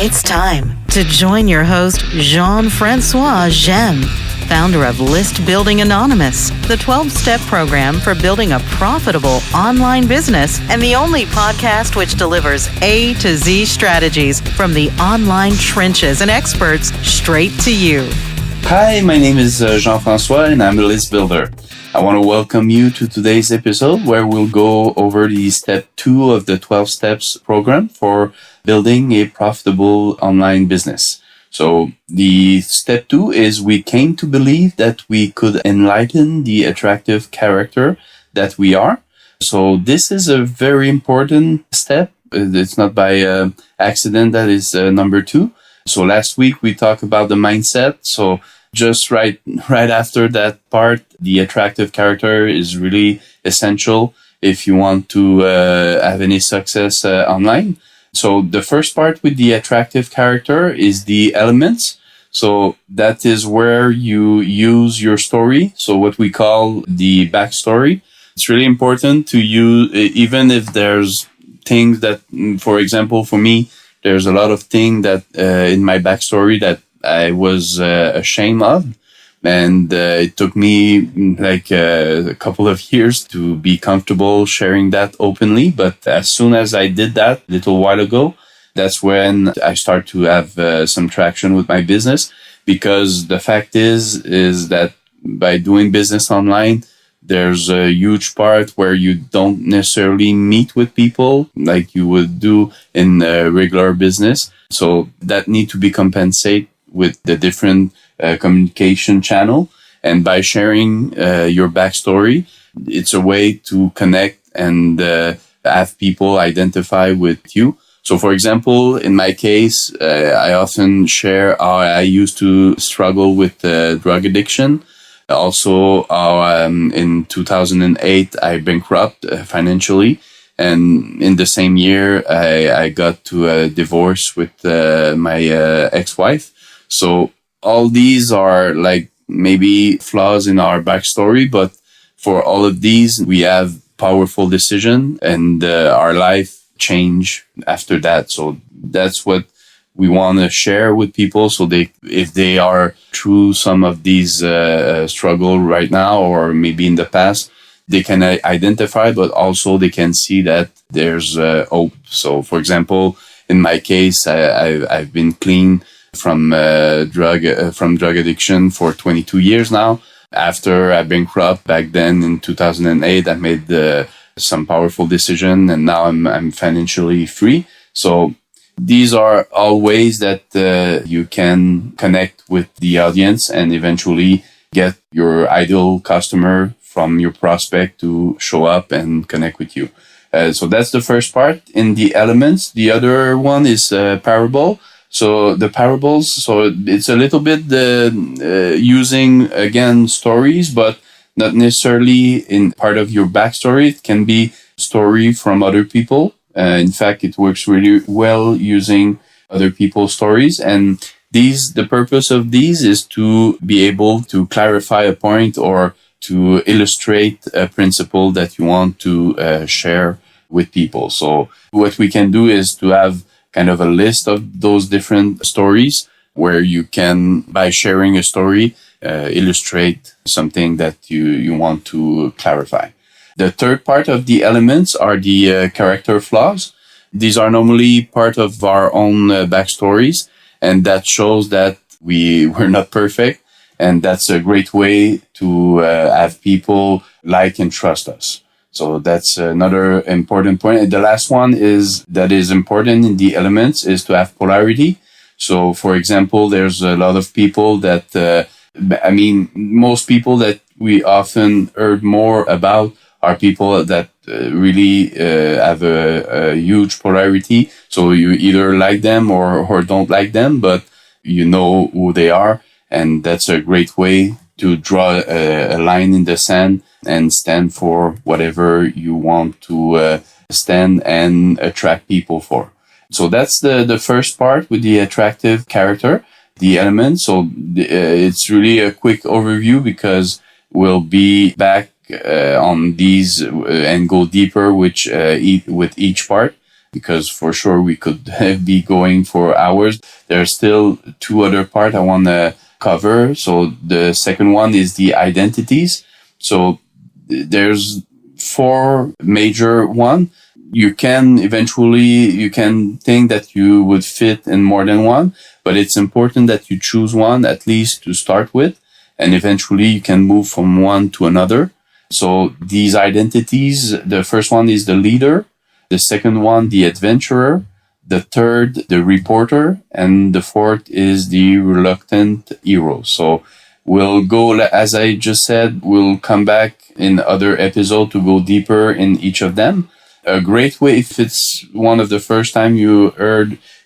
It's time to join your host, Jean-Francois Gemme, founder of List Building Anonymous, the 12-step program for building a profitable online business, and the only podcast which delivers A to Z strategies from the online trenches and experts straight to you. Hi, my name is Jean-Francois and I'm a list builder. I want to welcome you to today's episode where we'll go over the step 2 of the 12 steps program for building a profitable online business. So the step 2 is we came to believe that we could enlighten the attractive character that we are. So this is a very important step. It's not by accident that is number 2. So last week we talked about the mindset. So just right after that part, the attractive character is really essential if you want to have any success online. So the first part with the attractive character is the elements. So that is where you use your story. So what we call the backstory. It's really important to use, even if there's things that, for example, for me, there's a lot of things that in my backstory that I was ashamed of. And it took me like a couple of years to be comfortable sharing that openly. But as soon as I did that a little while ago, that's when I start to have some traction with my business. Because the fact is that by doing business online, there's a huge part where you don't necessarily meet with people like you would do in a regular business. So that need to be compensated with the different communication channel. And by sharing your backstory, it's a way to connect and have people identify with you. So for example, in my case, I often share how I used to struggle with drug addiction. Also, in 2008, I bankrupt financially. And in the same year, I got to a divorce with my ex-wife. So all these are like maybe flaws in our backstory, but for all of these, we have powerful decision and our life change after that. So that's what we want to share with people. So if they are through some of these struggle right now, or maybe in the past, they can identify, but also they can see that there's hope. So for example, in my case, I've been clean from drug addiction for 22 years now. After I bankrupt back then in 2008, I made some powerful decision, and now I'm financially free. So these are all ways that you can connect with the audience and eventually get your ideal customer from your prospect to show up and connect with you. So that's the first part in the elements. The other one is parable. So the parables, so it's a little bit using, again, stories, but not necessarily in part of your backstory. It can be story from other people. In fact, it works really well using other people's stories. And the purpose of these is to be able to clarify a point or to illustrate a principle that you want to share with people. So what we can do is to have kind of a list of those different stories where you can, by sharing a story, illustrate something that you want to clarify. The third part of the elements are the character flaws. These are normally part of our own backstories, and that shows that we're not perfect, and that's a great way to have people like and trust us. So that's another important point. And the last one that is important in the elements is to have polarity. So, for example, there's a lot of people that, most people that we often heard more about are people that really have a huge polarity. So you either like them or don't like them, but you know who they are. And that's a great way to draw a line in the sand and stand for whatever you want to stand and attract people for. So that's the first part with the attractive character, the elements. So it's really a quick overview because we'll be back on these and go deeper with each part. because for sure we could be going for hours. There are still two other parts I want to cover. So the second one is the identities. So there's four major one. You can think that you would fit in more than one, but it's important that you choose one at least to start with, and eventually you can move from one to another. So these identities, the first one is the leader, the second one, the adventurer, the third, the reporter, and the fourth is the reluctant hero. So we'll go, as I just said, we'll come back in other episodes to go deeper in each of them. A great way, if it's one of the first time you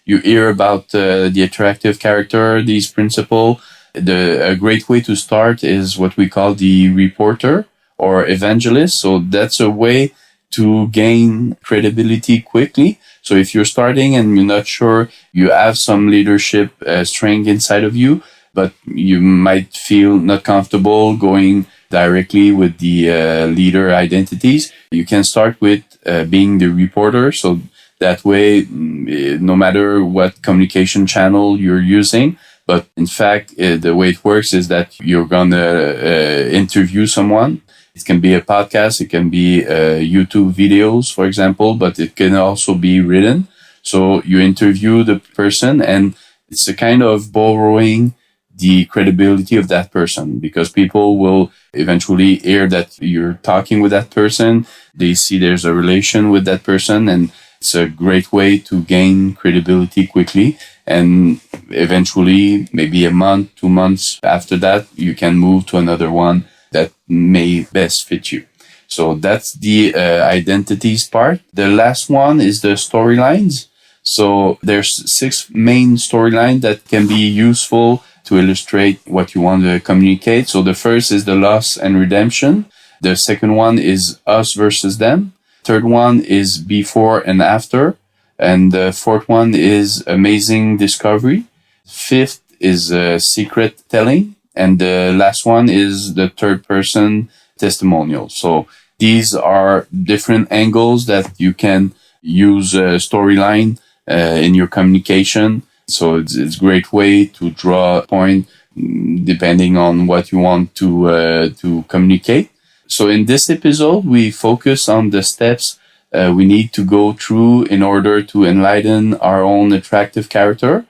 hear about the attractive character, these principles, a great way to start is what we call the reporter or evangelist. So that's a way to gain credibility quickly. So if you're starting and you're not sure, you have some leadership strength inside of you, but you might feel not comfortable going directly with the leader identities, you can start with being the reporter. So that way, no matter what communication channel you're using, but in fact, the way it works is that you're going to interview someone. It can be a podcast, it can be YouTube videos, for example, but it can also be written. So you interview the person, and it's a kind of borrowing the credibility of that person, because people will eventually hear that you're talking with that person. They see there's a relation with that person, and it's a great way to gain credibility quickly. And eventually, maybe a month, 2 months after that, you can move to another one that may best fit you. So that's the identities part. The last one is the storylines. So there's 6 main storylines that can be useful to illustrate what you want to communicate. So the first is the loss and redemption. The second one is us versus them. Third one is before and after. And the fourth one is amazing discovery. Fifth is secret telling. And the last one is the third person testimonial. So these are different angles that you can use a storyline in your communication. So it's a great way to draw a point depending on what you want to communicate. So in this episode, we focus on the steps we need to go through in order to enlighten our own attractive character.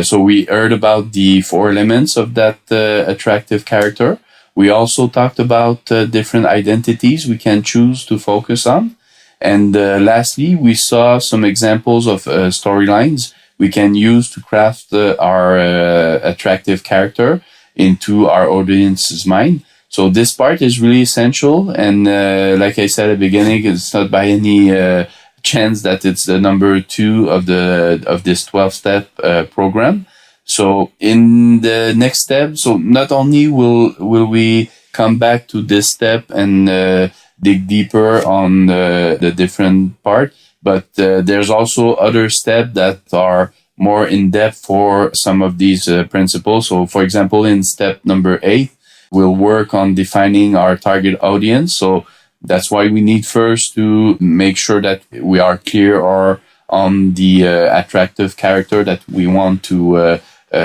So we heard about the 4 elements of that attractive character. We also talked about different identities we can choose to focus on. And lastly, we saw some examples of storylines we can use to craft our attractive character into our audience's mind. So this part is really essential. And like I said at the beginning, it's not by any chance that it's the number 2 of this 12-step program. So in the next step, so not only will we come back to this step and dig deeper on the different part, but there's also other steps that are more in depth for some of these principles. So for example, in step number 8, we'll work on defining our target audience. So that's why we need first to make sure that we are clear on the attractive character that we want to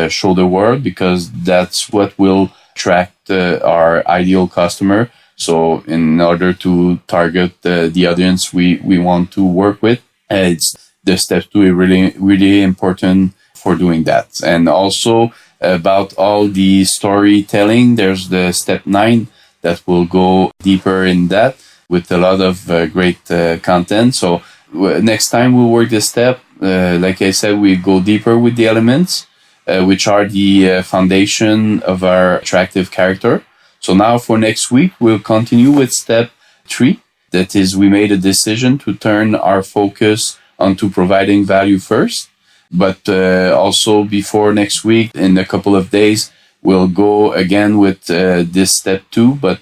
show the world, because that's what will attract our ideal customer. So in order to target the audience we want to work with, it's the step 2 is really, really important for doing that. And also about all the storytelling, there's the step 9 that will go deeper in that with a lot of great content. So next time we'll work this step. Like I said, we go deeper with the elements, which are the foundation of our attractive character. So now for next week, we'll continue with step 3. That is, we made a decision to turn our focus onto providing value first. But also before next week, in a couple of days, we'll go again with this step 2. But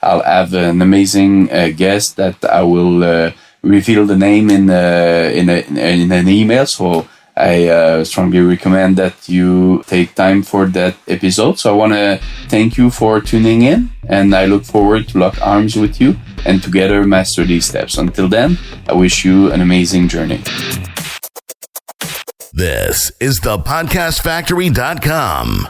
I'll have an amazing guest that I will reveal the name in an email. So I strongly recommend that you take time for that episode. So I want to thank you for tuning in, and I look forward to lock arms with you and together master these steps. Until then, I wish you an amazing journey. This is thepodcastfactory.com.